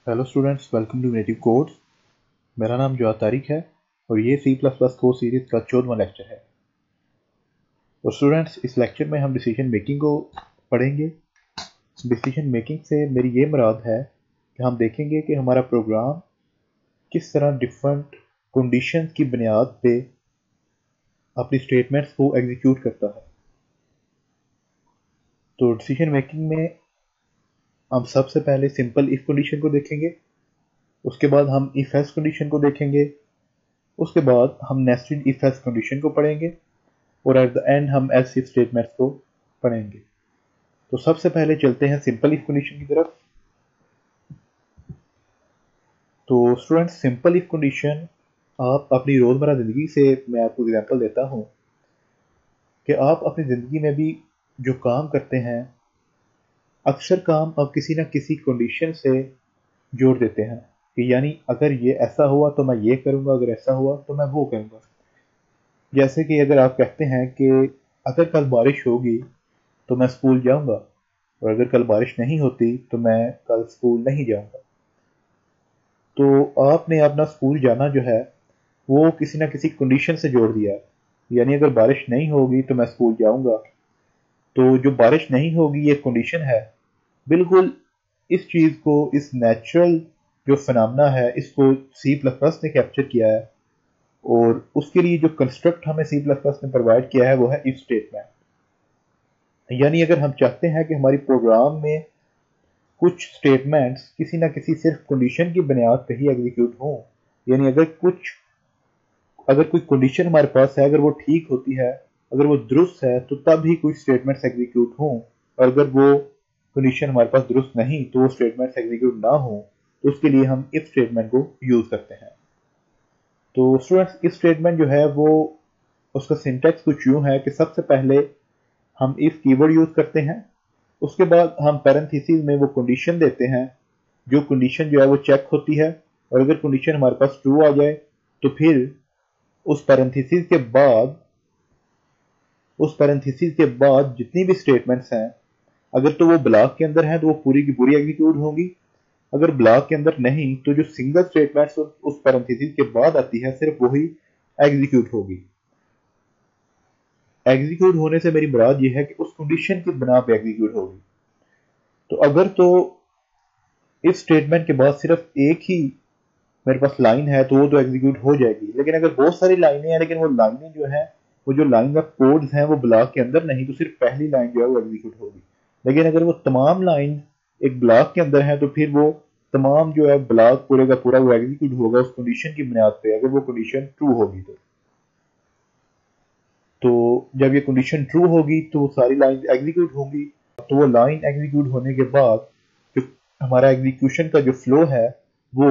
Hello students, welcome to Native Codes. मेरा नाम जो तारिक है और ये C plus plus course series का 14वां लेक्चर है। और स्टूडेंट्स, इस लेक्चर में हम डिसीजन मेकिंग को पढ़ेंगे। डिसीजन मेकिंग से मेरी ये मुराद है कि हम देखेंगे कि हमारा प्रोग्राम किस तरह डिफरेंट कंडीशंस की बुनियाद पे अपनी स्टेटमेंट्स को एग्जीक्यूट करता है। तो डिसीजन मेकिंग में हम सबसे पहले सिंपल इफ कंडीशन को देखेंगे, उसके बाद हम इफ एल्स कंडीशन को देखेंगे, उसके बाद हम नेस्टेड इफ एल्स कंडीशन को पढ़ेंगे और एट द एंड हम एल्स इफ स्टेटमेंट्स को पढ़ेंगे। तो सबसे पहले चलते हैं सिंपल इफ कंडीशन की तरफ। तो स्टूडेंट्स, सिंपल इफ कंडीशन आप अपनी रोजमर्रा जिंदगी से, मैं आपको एग्जांपल देता हूं कि आप अपनी जिंदगी में भी जो काम करते हैं, अक्सर काम आप किसी ना किसी कंडीशन से जोड़ देते हैं कि यानी अगर ये ऐसा हुआ तो मैं ये करूंगा, अगर ऐसा हुआ तो मैं वो करूंगा। जैसे कि अगर आप कहते हैं कि अगर कल बारिश होगी तो मैं स्कूल जाऊंगा, और अगर कल बारिश नहीं होती तो मैं कल स्कूल नहीं जाऊंगा। तो आपने अपना स्कूल जाना जो है वो किसी ना किसी कंडीशन से जोड़ दिया। यानी अगर बारिश नहीं होगी तो मैं स्कूल जाऊंगा। तो जो बारिश नहीं होगी ये कंडीशन है। बिल्कुल इस चीज को, इस नेचुरल जो फिनोमेना है, इसको सी प्लस प्लस ने कैप्चर किया है और उसके लिए जो कंस्ट्रक्ट हमें सी प्लस प्लस ने प्रोवाइड किया है वो है इफ स्टेटमेंट। यानी अगर हम चाहते हैं कि हमारी प्रोग्राम में कुछ स्टेटमेंट्स किसी ना किसी सिर्फ कंडीशन की बुनियाद पर ही एग्जीक्यूट हों, यानी अगर कोई कंडीशन हमारे पास है, अगर वो ठीक होती है, अगर वो दुरुस्त है, तो तब ही कोई स्टेटमेंट्स एग्जीक्यूट हों। और अगर वो कंडीशन हमारे पास दुरुस्त नहीं, तो वो स्टेटमेंट्स एग्जीक्यूट ना हो, तो उसके लिए हम इफ स्टेटमेंट को यूज करते हैं। तो स्टूडेंट्स, इफ स्टेटमेंट जो है वो, उसका सिंटैक्स कुछ यूं है कि सबसे पहले हम इफ कीवर्ड यूज करते हैं, उसके बाद हम पैरेंथेसिस में वो कंडीशन देते हैं। जो कंडीशन जो है वो चेक होती है, और अगर कंडीशन हमारे पास ट्रू आ जाए तो फिर उस पैरेंथेसिस के बाद जितनी भी स्टेटमेंट्स हैं, अगर तो वो ब्लॉक के अंदर हैं तो वो पूरी की पूरी एग्जीक्यूट होंगी। अगर ब्लॉक के अंदर नहीं तो जो सिंगल स्टेटमेंट्स उस पैरेंथेसिस के बाद आती है सिर्फ वही एग्जीक्यूट होगी। एग्जीक्यूट होने से मेरी मुराद ये है कि उस कंडीशन की बिना पे एग्जीक्यूट होगी। तो अगर तो इस स्टेटमेंट के बाद सिर्फ एक ही मेरे पास लाइन है तो वो तो एग्जीक्यूट हो जाएगी। लेकिन अगर बहुत सारी लाइनें हैं, लेकिन वो लाइनें जो है, वो जो लाइन ऑफ कोड्स हैं वो ब्लॉक के अंदर नहीं, तो सिर्फ पहली लाइन जो है वो एग्जीक्यूट होगी। लेकिन अगर वो तमाम लाइन एक ब्लॉक के अंदर है तो फिर वो तमाम जो है ब्लॉक पूरे का पूरा वो एग्जीक्यूट होगा उस कंडीशन की बुनियाद पे, अगर वो कंडीशन ट्रू होगी तो जब ये कंडीशन ट्रू होगी तो वो सारी लाइन एग्जीक्यूट होंगी। तो वो लाइन एग्जीक्यूट होने के बाद जो हमारा एग्जीक्यूशन का जो फ्लो है वो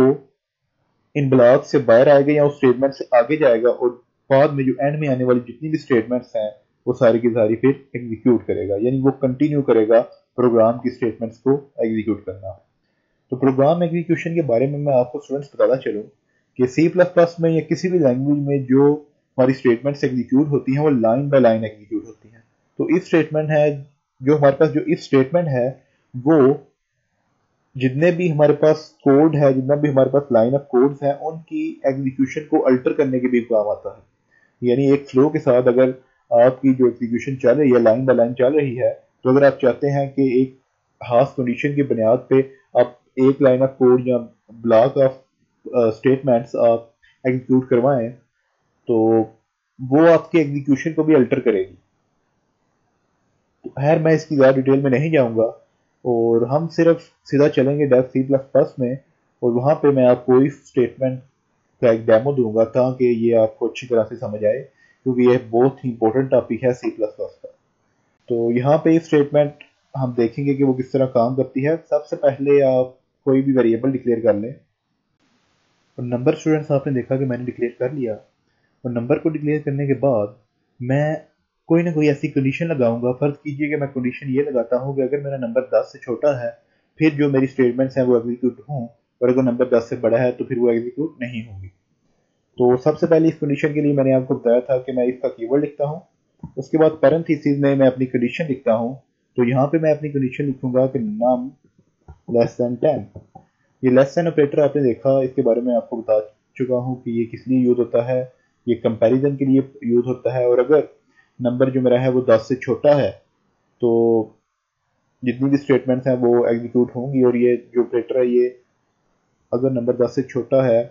इन ब्लॉक से बाहर आएगा या उस स्टेटमेंट से आगे जाएगा, और बाद में जो एंड में आने वाली जितनी भी स्टेटमेंट्स हैं वो सारी की सारी फिर एग्जीक्यूट करेगा। यानी वो कंटिन्यू करेगा प्रोग्राम की स्टेटमेंट्स को एग्जीक्यूट करना। तो प्रोग्राम एग्जीक्यूशन के बारे में मैं आपको स्टूडेंट्स बताना चलूँ कि सी प्लस प्लस में या किसी भी लैंग्वेज में जो हमारी स्टेटमेंट्स एग्जीक्यूट होती हैं वो लाइन बाय लाइन एग्जीक्यूट होती हैं। तो इफ स्टेटमेंट है, जो हमारे पास जो इफ स्टेटमेंट है वो जितने भी हमारे पास कोड है, जितना भी हमारे पास लाइन ऑफ कोड्स हैं, उनकी एग्जीक्यूशन को अल्टर करने के भी काम आता है। यानी एक फ्लो के साथ अगर आपकी जो एग्जीक्यूशन चल रही है, लाइन बाय लाइन चल रही है, तो अगर आप चाहते हैं कि एक खास कंडीशन की बुनियाद पे आप एक लाइन ऑफ कोड या ब्लॉक ऑफ स्टेटमेंट्स आप एग्जीक्यूट करवाएं, तो वो आपके एग्जीक्यूशन को भी अल्टर करेगी। तो खैर, मैं इसकी ज़्यादा डिटेल में नहीं जाऊंगा और हम सिर्फ सीधा चलेंगे डेव सी प्लस प्लस में, और वहां पे मैं आपको इफ स्टेटमेंट का एक डेमो दूंगा ताकि ये आपको अच्छी तरह से समझ आए, क्योंकि ये बहुत ही इंपॉर्टेंट टॉपिक है सी प्लस प्लस का। तो यहाँ पे इफ स्टेटमेंट हम देखेंगे कि वो किस तरह काम करती है। सबसे पहले आप कोई भी वेरिएबल डिक्लेयर कर लें, और नंबर स्टूडेंट्स आपने देखा कि मैंने डिक्लेयर कर लिया। और नंबर को डिक्लेयर करने के बाद मैं कोई ना कोई ऐसी कंडीशन लगाऊंगा। फर्ज कीजिए कि मैं कंडीशन ये लगाता हूँ कि अगर मेरा नंबर 10 से छोटा है फिर जो मेरी स्टेटमेंट्स हैं वो एग्जीक्यूट हों, और अगर नंबर 10 से बड़ा है तो फिर वो एग्जीक्यूट नहीं होंगी। तो सबसे पहले इस कंडीशन के लिए मैंने आपको बताया था कि मैं इसका कीवर्ड लिखता हूँ, उसके बाद पैरेंथेसिस में मैं अपनी कंडीशन लिखता हूँ। तो यहाँ पे मैं अपनी कंडीशन लिखूंगा कि नम लेस देन 10। ये लेस देन ऑपरेटर आपने देखा, इसके बारे में आपको बता चुका हूँ कि ये किस लिए यूज होता है। ये कंपैरिजन के लिए यूज होता है, और अगर नंबर जो मेरा है वो 10 से छोटा है तो जितनी भी स्टेटमेंट्स हैं वो एग्जीक्यूट होंगी, और ये जो ऑपरेटर है ये अगर नंबर 10 से छोटा है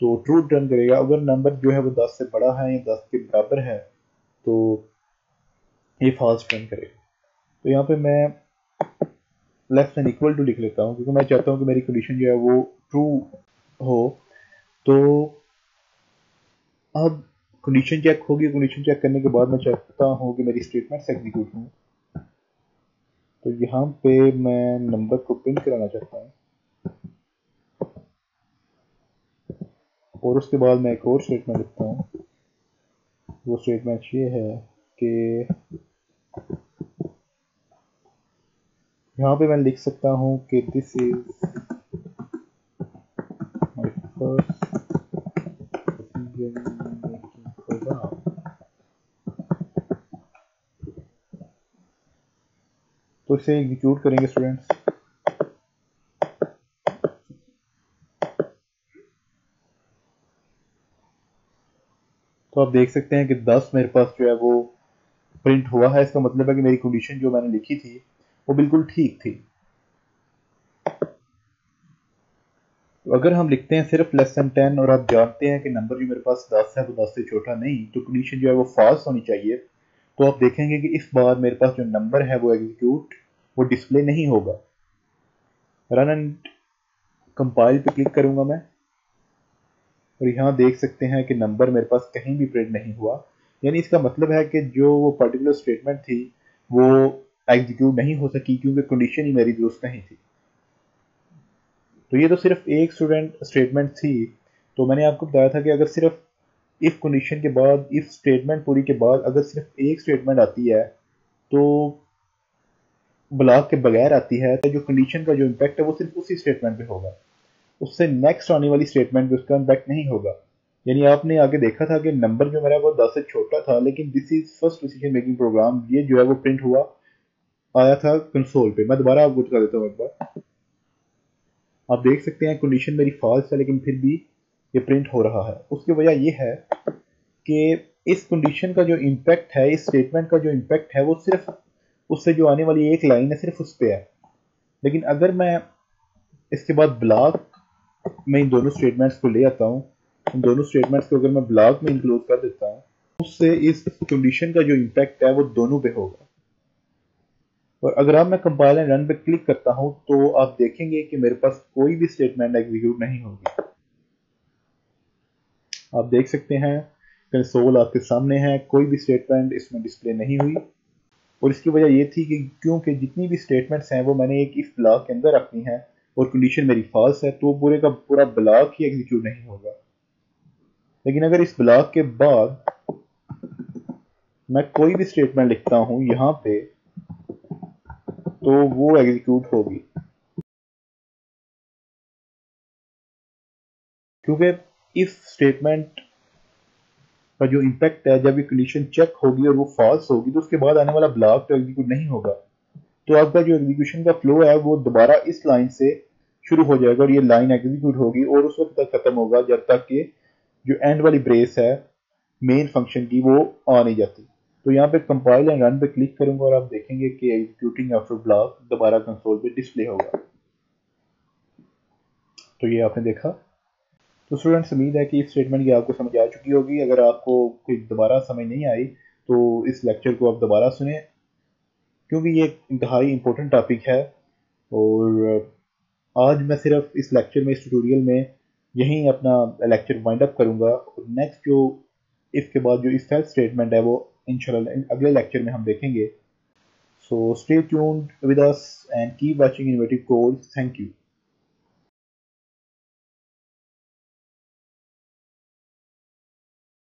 तो ट्रू रिटर्न करेगा, अगर नंबर जो है वो 10 से बड़ा है या 10 के बराबर है तो ये फॉल्स रिटर्न करेगा। तो यहाँ पे मैं लेस देन इक्वल टू लिख लेता हूँ, क्योंकि मैं चाहता हूँ कि मेरी कंडीशन जो है वो ट्रू हो। तो अब कंडीशन चेक होगी, कंडीशन चेक करने के बाद मैं चाहता हूँ कि मेरी स्टेटमेंट्स एग्जीक्यूट हों। तो यहाँ पे मैं नंबर को प्रिंट कराना चाहता हूँ, और उसके बाद मैं एक और स्टेटमेंट लिखता हूँ। वो स्टेटमेंट ये है कि यहाँ पे मैं लिख सकता हूँ कि this is my first decision making program. तो इसे एग्जीक्यूट करेंगे स्टूडेंट्स। तो आप देख सकते हैं कि 10 मेरे पास जो है वो प्रिंट हुआ है। इसका मतलब है कि मेरी कंडीशन जो मैंने लिखी थी वो बिल्कुल ठीक थी। तो अगर हम लिखते हैं सिर्फ लेस देन 10 और आप जानते हैं कि नंबर जो मेरे पास 10 है वो 10 से छोटा नहीं, तो कंडीशन जो है वो फॉल्स होनी चाहिए। तो आप देखेंगे कि इस बार मेरे पास जो नंबर है वो एग्जीक्यूट वो डिस्प्ले नहीं होगा। रन एंड कंपाइल पे क्लिक करूंगा मैं, और यहाँ देख सकते हैं कि नंबर मेरे पास कहीं भी प्रिंट नहीं हुआ। यानी इसका मतलब है कि जो वो पर्टिकुलर स्टेटमेंट थी वो एग्जीक्यूट नहीं हो सकी, क्योंकि कंडीशन ही मेरी दुरुस्त नहीं थी। तो ये तो सिर्फ एक स्टेटमेंट थी। तो मैंने आपको बताया था कि अगर सिर्फ इफ कंडीशन के बाद, इफ स्टेटमेंट पूरी के बाद अगर सिर्फ एक स्टेटमेंट आती है तो ब्लॉक के बगैर आती है, तो जो कंडीशन का जो इम्पैक्ट है वो सिर्फ उसी स्टेटमेंट पे होगा, उससे नेक्स्ट आने वाली स्टेटमेंट पे उसका इम्पैक्ट नहीं होगा। यानी आपने आगे देखा था कि नंबर जो मेरा वो 10 से छोटा था, लेकिन this is first decision making program, ये जो है वो प्रिंट हुआ आया था कंसोल पे। मैं दोबारा आपको दिखा देता हूँ एक बार। आप देख सकते हैं कंडीशन मेरी फॉल्स है, लेकिन फिर भी ये प्रिंट हो रहा है। उसकी वजह ये है कि इस कंडीशन का जो इम्पैक्ट है, इस स्टेटमेंट का जो इम्पैक्ट है वो सिर्फ उससे जो आने वाली एक लाइन है सिर्फ उस पर है। लेकिन अगर मैं इसके बाद ब्लॉक में इन दोनों स्टेटमेंट्स को ले आता हूँ, इन दोनों स्टेटमेंट्स को अगर मैं ब्लॉक में इंक्लूड कर देता हूँ, उससे इस कंडीशन का जो इम्पैक्ट है वो दोनों पे होगा। और अगर अब मैं कंपाइल एंड रन पे क्लिक करता हूँ तो आप देखेंगे कि मेरे पास कोई भी स्टेटमेंट एग्जीक्यूट नहीं होगी। आप देख सकते हैं कंसोल आपके सामने है, कोई भी स्टेटमेंट इसमें डिस्प्ले नहीं हुई। और इसकी वजह ये थी कि क्योंकि जितनी भी स्टेटमेंट्स हैं वो मैंने एक इफ ब्लॉक के अंदर रखनी है, और कंडीशन मेरी फॉल्स है, तो पूरे का पूरा ब्लॉक ही एग्जीक्यूट नहीं होगा। लेकिन अगर इस ब्लॉक के बाद मैं कोई भी स्टेटमेंट लिखता हूं यहां पे, तो वो एग्जीक्यूट होगी, क्योंकि इफ स्टेटमेंट का जो इम्पैक्ट है, जब ये कंडीशन चेक होगी और वो फॉल्स होगी, तो उसके बाद आने वाला ब्लॉक तो एग्जीक्यूट नहीं होगा। तो आपका जो एग्जीक्यूशन का फ्लो है वो दोबारा इस लाइन से शुरू हो जाएगा, और ये लाइन एग्जीक्यूट होगी और उस वक्त तक खत्म होगा जब तक कि जो एंड वाली ब्रेस है मेन फंक्शन की वो आ नहीं जाती। तो यहाँ पे कंपाइल एंड रन पे क्लिक करूंगा और आप देखेंगे कि एग्जीक्यूटिंग आफ्टर ब्लॉक दोबारा कंसोल पे डिस्प्ले होगा। तो ये आपने देखा। तो स्टूडेंट्स, उम्मीद है कि इस स्टेटमेंट की आपको समझ आ चुकी होगी। अगर आपको कोई दोबारा समझ नहीं आई तो इस लेक्चर को आप दोबारा सुने, क्योंकि ये एक इंतहाई इंपॉर्टेंट टॉपिक है। और आज मैं सिर्फ इस लेक्चर में, इस ट्यूटोरियल में यहीं अपना लेक्चर वाइंड अप करूंगा, और नेक्स्ट जो इफ के बाद जो इफ एल्स स्टेटमेंट है वो इंशाल्लाह अगले लेक्चर में हम देखेंगे। So stay tuned with us and keep watching innovative codes. Thank you.